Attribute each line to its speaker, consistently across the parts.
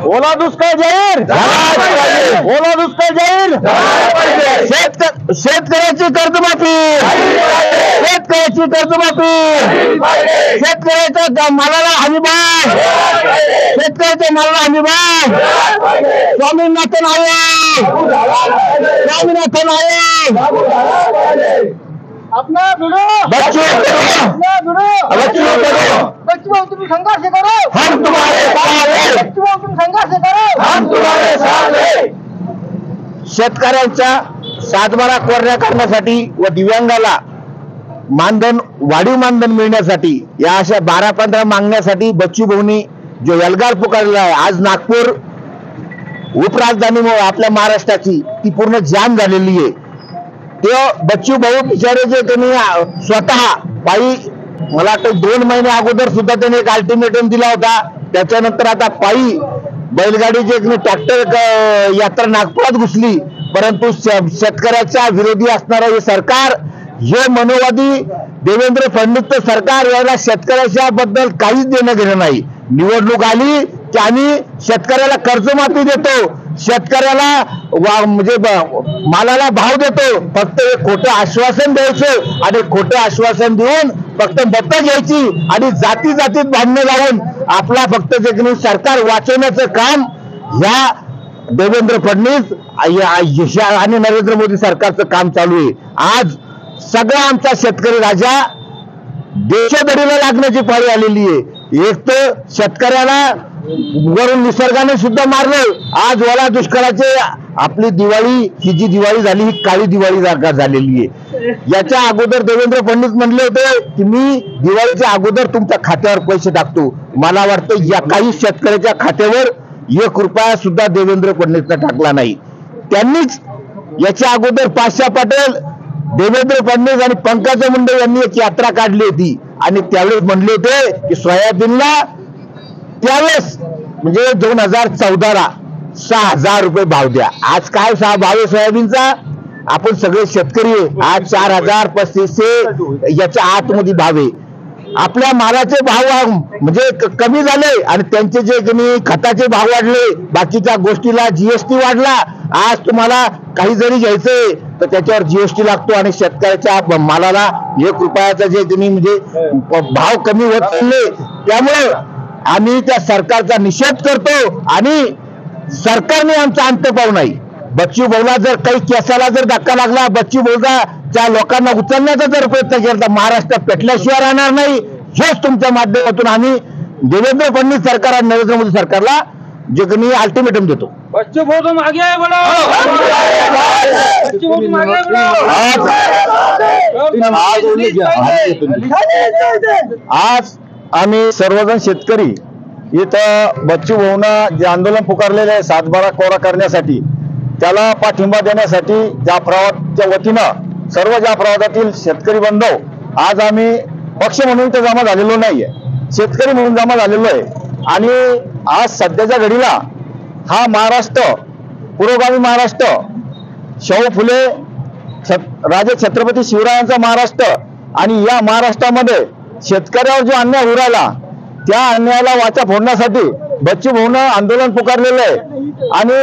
Speaker 1: ओला दुष्काळ जाहीर, ओला दुष्काळ जाहीर, शेतकऱ्याची कर्जमाफी, शेतकऱ्याची कर्जमाफी, शेतकऱ्याच्या मालाला हमीभाव, शेतकऱ्याच्या मालाला हमीभाव, स्वामीनाथन आयोग, स्वामीनाथन आयोग,
Speaker 2: अपना भिड़ो, अपना भिड़ो, बच्चों तुम संघर्ष करो,
Speaker 1: हम तुम्हारे साथ हैं,
Speaker 2: बच्चों तुम संघर्ष करो,
Speaker 1: हम तुम्हारे साथ हैं। शेतकऱ्यांच्या सातबारा कोरण्या करण्यासाठी व दिव्यांगाला मानधन, वाढीव मानधन मिळण्यासाठी या अशा 12-15 मागण्यासाठी बच्चू भाऊनी जो एल्गार पुकारलेला आहे, आज नागपूर उपराजधानीमुळे आपल्या महाराष्ट्राची ती पूर्ण जाम झालेली आहे। ते बच्चू भाऊ बिचारे जे त्यांनी स्वतः पायी, मला वाटतं 2 महिने अगोदर सुद्धा त्यांनी एक अल्टिमेटम दिला होता, त्याच्यानंतर आता पायी बैलगाडीचे ट्रॅक्टर यात्रा नागपुरात घुसली, परंतु शेतकऱ्याच्या विरोधी असणारं हे सरकार, हे मनोवादी देवेंद्र फडणवीस सरकार, याला शेतकऱ्याच्या बद्दल काहीच देणं घेणं नाही। निवडणूक आली की आम्ही शेतकऱ्याला कर्जमाफी देतो, शेतकऱ्याला म्हणजे मालाला भाव देतो, फक्त एक खोटं आश्वासन द्यायचं आणि खोटं आश्वासन देऊन फक्त मतं घ्यायची आणि जाती जातीत भांडणं लावून आपला फक्त जे सरकार वाचवण्याचं काम ह्या देवेंद्र फडणवीस आणि नरेंद्र मोदी सरकारचं काम चालू आहे। आज सगळा आमचा शेतकरी राजा देशदरीला लागण्याची पाळी आलेली आहे। एक तर शेतकऱ्याला वरून निसर्गाने सुद्धा मारलं, आज ओला दुष्काळाचे आपली दिवाळी, ही जी दिवाळी झाली ही काळी दिवाळी झालेली आहे। याच्या अगोदर देवेंद्र फडणवीस म्हणले होते की मी दिवाळीच्या अगोदर तुमच्या खात्यावर पैसे टाकतो, मला वाटतं या काही शेतकऱ्याच्या खात्यावर 1 रुपया सुद्धा देवेंद्र फडणवीसने टाकला नाही। त्यांनीच याच्या अगोदर पाशा पटेल, देवेंद्र फडणवीस आणि पंकजा मुंडे यांनी एक यात्रा काढली होती आणि त्यावेळेस म्हणले होते की सोयाबीनला त्यावेळेस म्हणजे 2014ला 6,000 रुपये भाव द्या। आज काय भाव आहे सोयाबीनचा? आपण सगळे शेतकरी आज 4,000-3,500 याच्या आतमध्ये भाव आहे। आपल्या मालाचे भाव म्हणजे कमी झाले आणि त्यांचे जे खताचे भाव वाढले, बाकीच्या गोष्टीला जीएसटी वाढला। आज तुम्हाला काही जरी घ्यायचंय तर त्याच्यावर जीएसटी लागतो आणि शेतकऱ्याच्या मालाला 1 रुपयाचा जे म्हणजे भाव कमी होत चालले, त्यामुळे आम्ही त्या सरकारचा निषेध करतो आणि सरकारने आमचा अंत पाहू नाही। बच्चू भाऊला जर काही केसाला जर धक्का लागला, बच्चू भाऊला त्या लोकांना उचलण्याचा जर प्रयत्न केला तर महाराष्ट्रात पेटल्याशिवाय राहणार नाही। हेच तुमच्या माध्यमातून आम्ही देवेंद्र फडणवीस सरकार आणि नरेंद्र मोदी सरकारला जे काही अल्टिमेटम देतो।
Speaker 2: बच्चों भाऊ तुम आगे बढ़ो, बच्चों भाऊ तुम आगे बढ़ो।
Speaker 1: आज आम्ही सर्वजण शेतकरी इथं बच्चू भाऊंना जे आंदोलन पुकारलेले आहे 7/12 कोरा करण्यासाठी, त्याला पाठिंबा देण्यासाठी जाफराबादच्या वतीनं सर्व जाफराबादातील शेतकरी बांधव आज आम्ही पक्ष म्हणून तर जमा झालेलो नाहीये, शेतकरी म्हणून जमा झालेलो आहे। आणि आज सध्याच्या घडीला हा महाराष्ट्र, पुरोगामी महाराष्ट्र, शाहू फुले राजे छत्रपती शिवरायांचा महाराष्ट्र, आणि या महाराष्ट्रामध्ये शेतकऱ्यावर जो अन्याय होऊ राहिला त्या अन्यायाला वाचा फोडण्यासाठी बच्चू भाऊनं आंदोलन पुकारलेलं आहे। आणि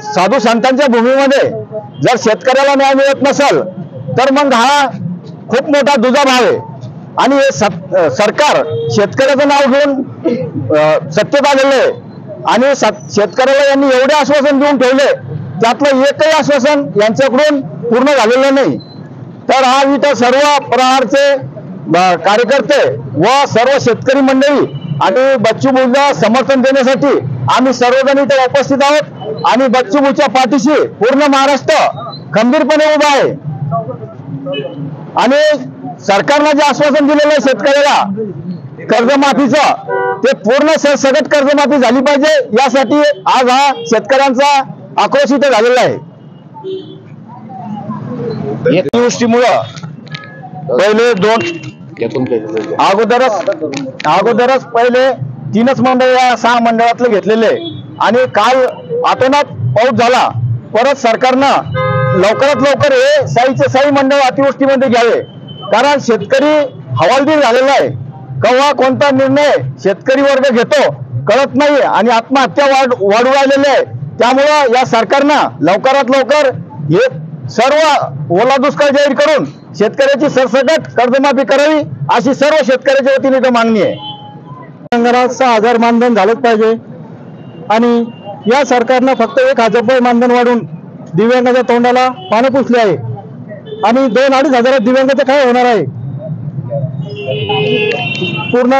Speaker 1: साधू संतांच्या भूमीमध्ये जर शेतकऱ्याला न्याय मिळत नसेल तर मग हा खूप मोठा दुजाभाव आहे। आणि हे सरकार शेतकऱ्याचं नाव घेऊन सत्तेत आलेलं आहे आणि शेतकऱ्याला यांनी एवढे आश्वासन देऊन ठेवले, त्यातलं एकही आश्वासन यांच्याकडून पूर्ण झालेलं नाही। तर हा इथं सर्व प्रकारचे कार्यकर्ते व सर्व शेतकरी मंडळी आणि बच्चू भाऊला समर्थन देण्यासाठी आम्ही सर्वजण इथे उपस्थित आहोत आणि बच्चू भाऊच्या पाठीशी पूर्ण महाराष्ट्र खंबीरपणे उभा आहे। आणि सरकारनं जे आश्वासन दिलेलं आहे शेतकऱ्याला कर्जमाफीचं, ते पूर्ण सगळं कर्जमाफी झाली पाहिजे, यासाठी आज हा शेतकऱ्यांचा आक्रोश इथे झालेला आहे। अतिवृष्टीमुळं पहिले अगोदरच पहिले 3च मंडळ या 6 मंडळातले घेतलेले आणि काल अतोनात पाऊस झाला। परत सरकारनं लवकरात लवकर हे 6चे 6 मंडळ अतिवृष्टीमध्ये घ्यावे, कारण शेतकरी हवालदिल झालेला आहे। केव्हा कोणता निर्णय शेतकरी वर्ग घेतो कळत नाही आणि आत्महत्या वाढू राहिलेल्या आहे. त्यामुळं या सरकारनं लवकरात लवकर हे सर्व ओला दुष्काळ जाहीर करून शेतकऱ्याची सरसकट कर्जमाफी करावी अशी सर्व शेतकऱ्याच्या वतीने इथं मागणी आहे. 6,000 मानधन झालंच पाहिजे आणि या सरकारनं फक्त 1,000 रुपये मानधन वाढून दिव्यांगाच्या तोंडाला पानं पुसले आहे आणि 2-2.5 हजारात दिव्यांगाचं काय होणार आहे. पूर्ण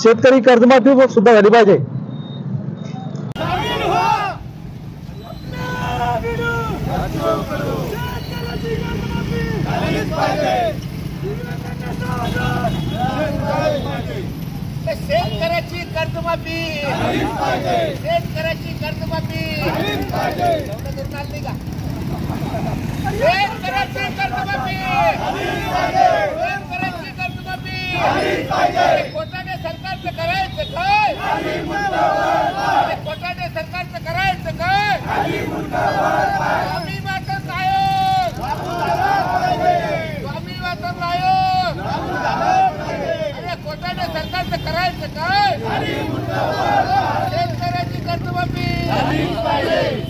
Speaker 1: शेतकरी कर्जमाफी सुद्धा झाली पाहिजे.
Speaker 2: शेतकऱ्याची कर्जमाफी, शेतकऱ्याची कर्जमाफी, शेतकऱ्याची कर्जमाफी, शेतकऱ्याची कर्जमाफी. कोटाने सरकारचं करायचं काय? कोटाने सरकारचं करायचं काय? स्वामी वाचन आयोग, स्वामी वाचन आयोग. कोटाने सरकारचं करायचं काय? शेतकऱ्याची कर्जमाफी,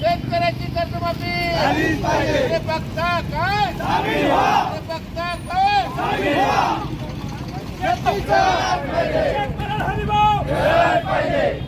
Speaker 2: शेतकऱ्याची कर्जमाफी. हे बघता काय? हे बघता काय? शेतकऱ्याला हमी भाव